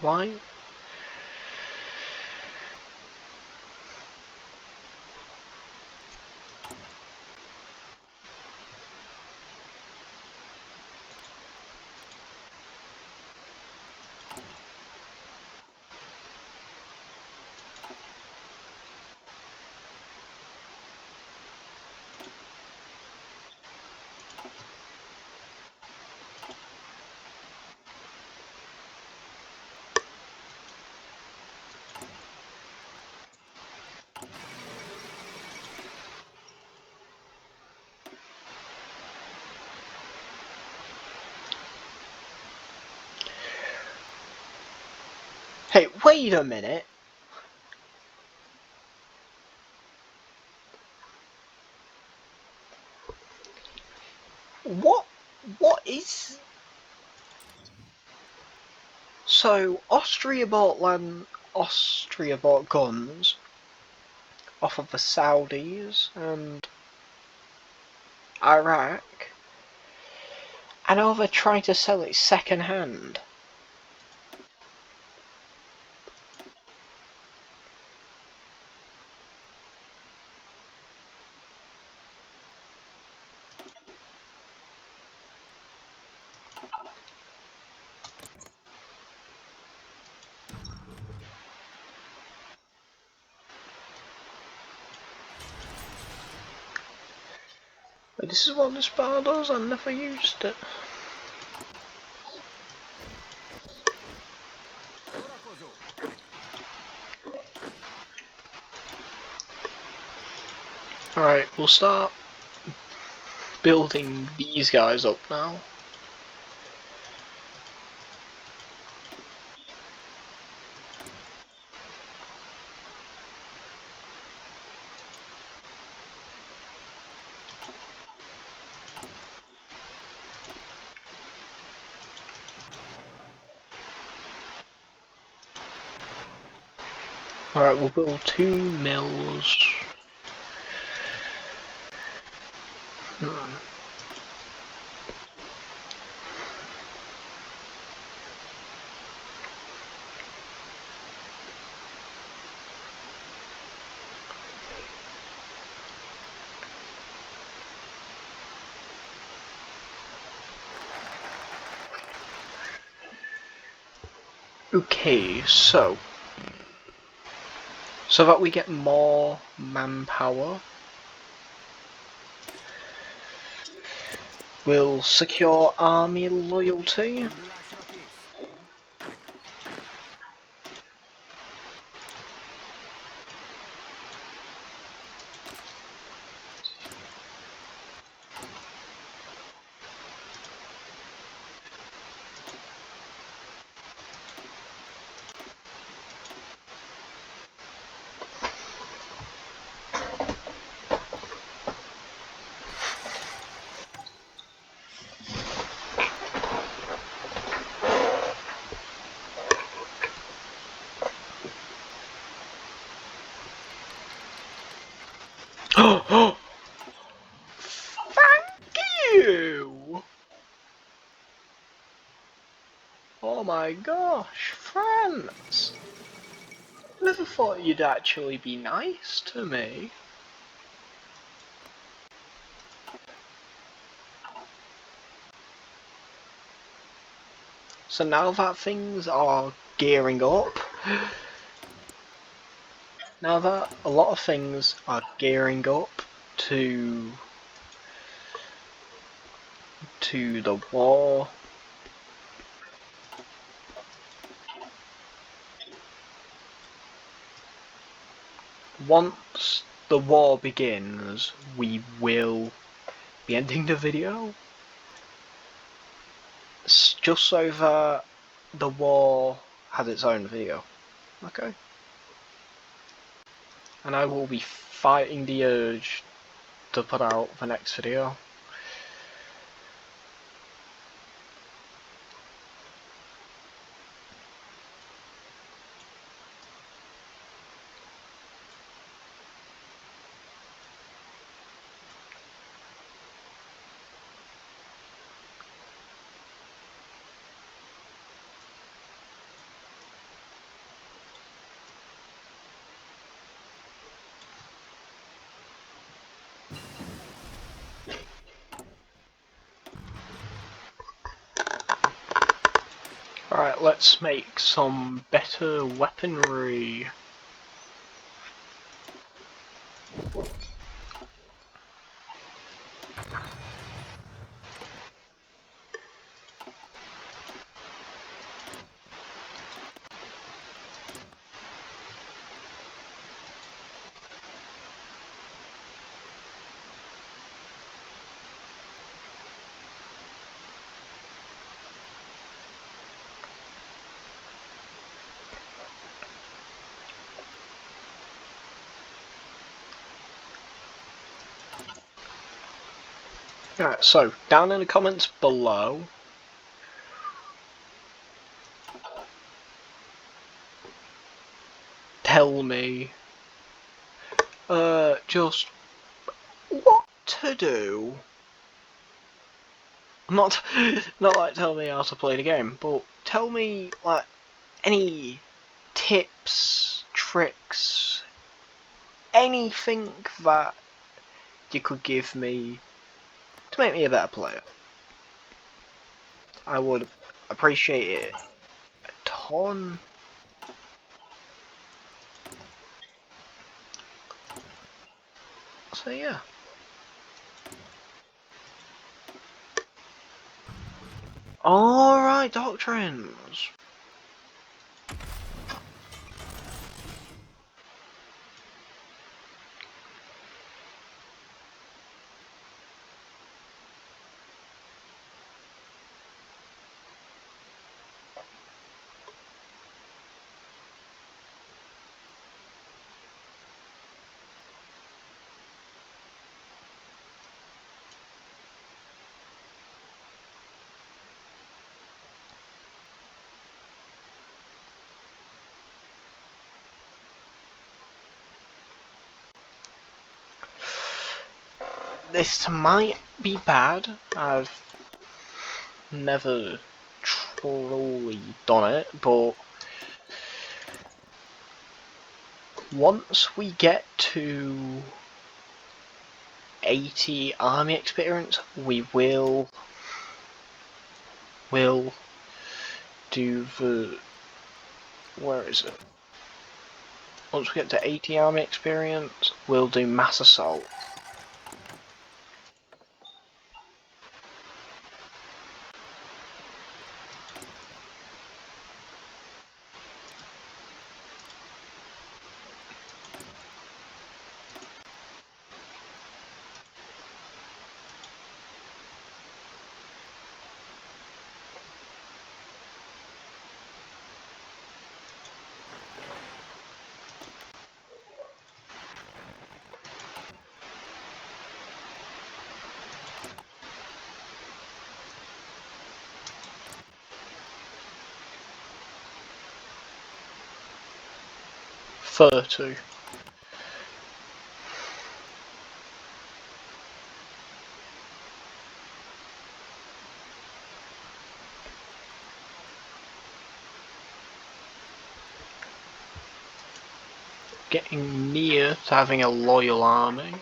Why? Hey, wait a minute. What is... So, Austria bought guns off of the Saudis and Iraq, and now they're trying to sell it second hand. This is what this bar does, I never used it. Alright, we'll start building these guys up now. Alright, we'll build 2 mills. Okay, so that we get more manpower, we'll secure army loyalty. Thank you! Oh my gosh, France! Never thought you'd actually be nice to me. So now that things are gearing up, now that a lot of things are gearing up to the war, once the war begins, we will be ending the video. Just so that the war has its own video. Okay. And I will be fighting the urge to put out the next video. Alright, let's make some better weaponry. Alright, so down in the comments below, tell me just what to do. Not like tell me how to play the game, but tell me like any tips, tricks, anything that you could give me to make me a better player. I would appreciate it a ton. So yeah. Alright, doctrines. This might be bad. I've never truly done it, but once we get to 80 army experience, we will do the... where is it? Once we get to 80 army experience, we'll do mass assault. Two. Getting near to having a loyal army.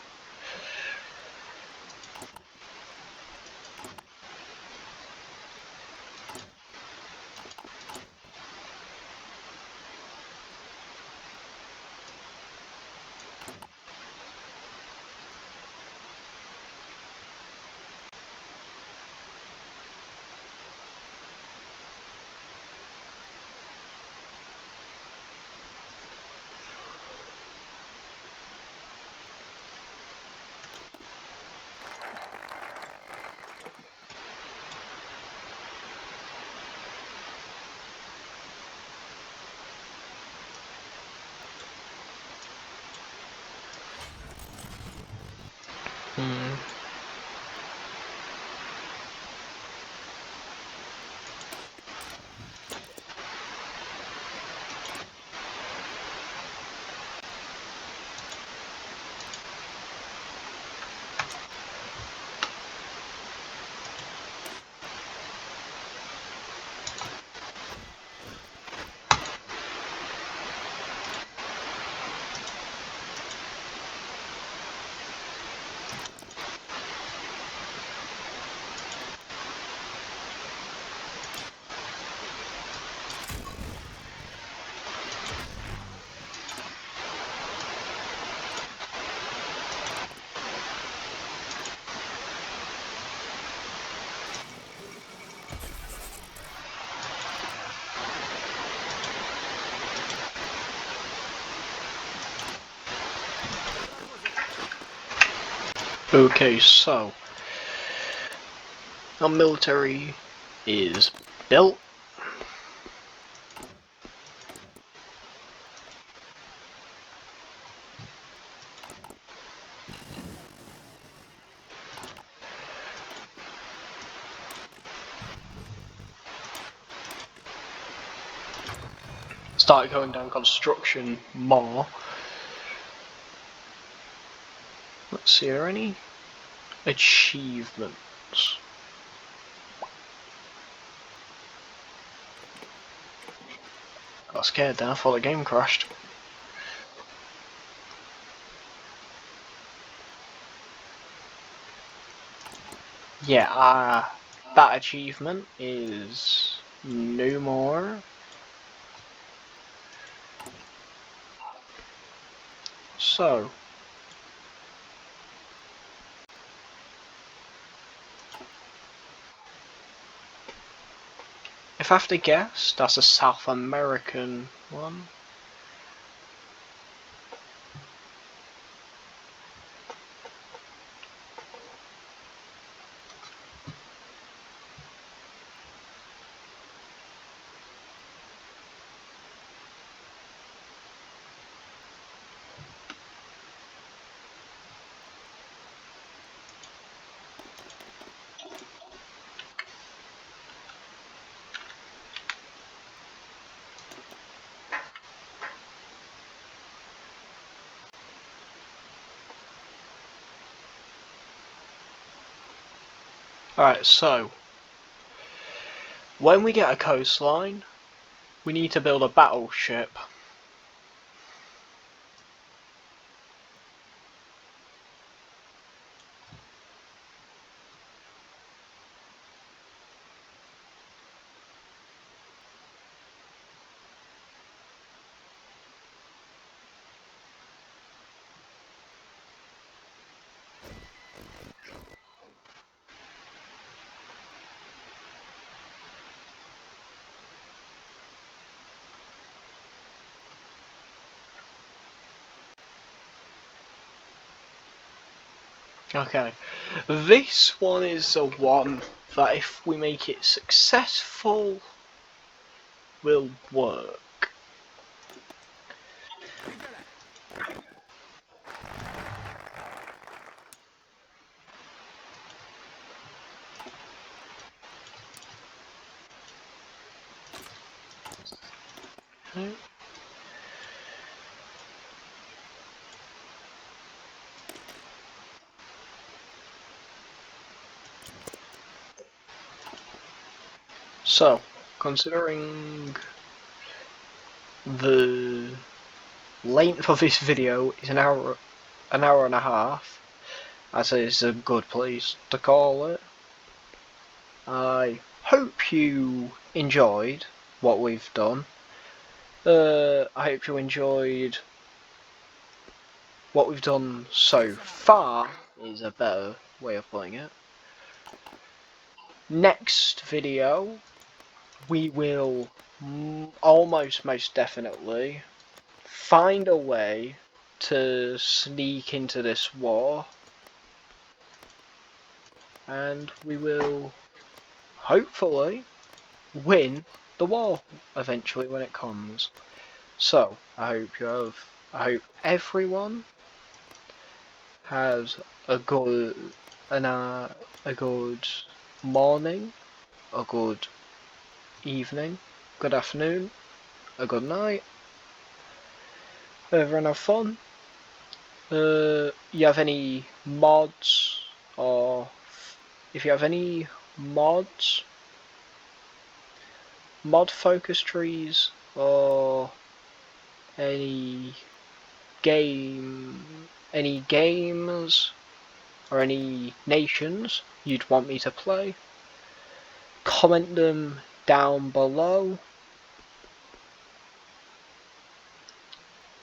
Okay, so our military is built. Started going down construction more. Let's see, are there any achievements? Got scared there, I thought the game crashed. Yeah, that achievement is no more. So, If I have to guess, that's a South American one. Alright, so when we get a coastline, we need to build a battleship. Okay, this one is the one that if we make it successful, will work. Okay. So, considering the length of this video is an hour and a half, I'd say it's a good place to call it. I hope you enjoyed what we've done. I hope you enjoyed what we've done so far, is a better way of putting it. Next video, we will almost most definitely find a way to sneak into this war, and we will hopefully win the war eventually when it comes. So I hope everyone has a good a good morning, a good evening, good afternoon, a good night. Everyone have fun. You have any mods, or if you have any mods, mod focus trees, or any games, or any nations you'd want me to play, comment them down below.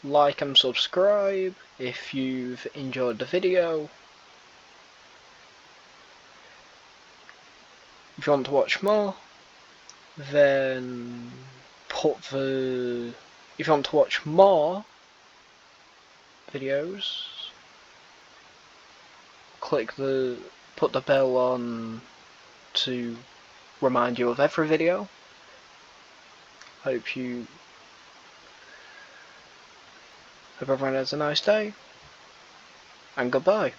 Like and subscribe if you've enjoyed the video. If you want to watch more, then if you want to watch more videos, put the bell on to remind you of every video. Hope everyone has a nice day, and goodbye.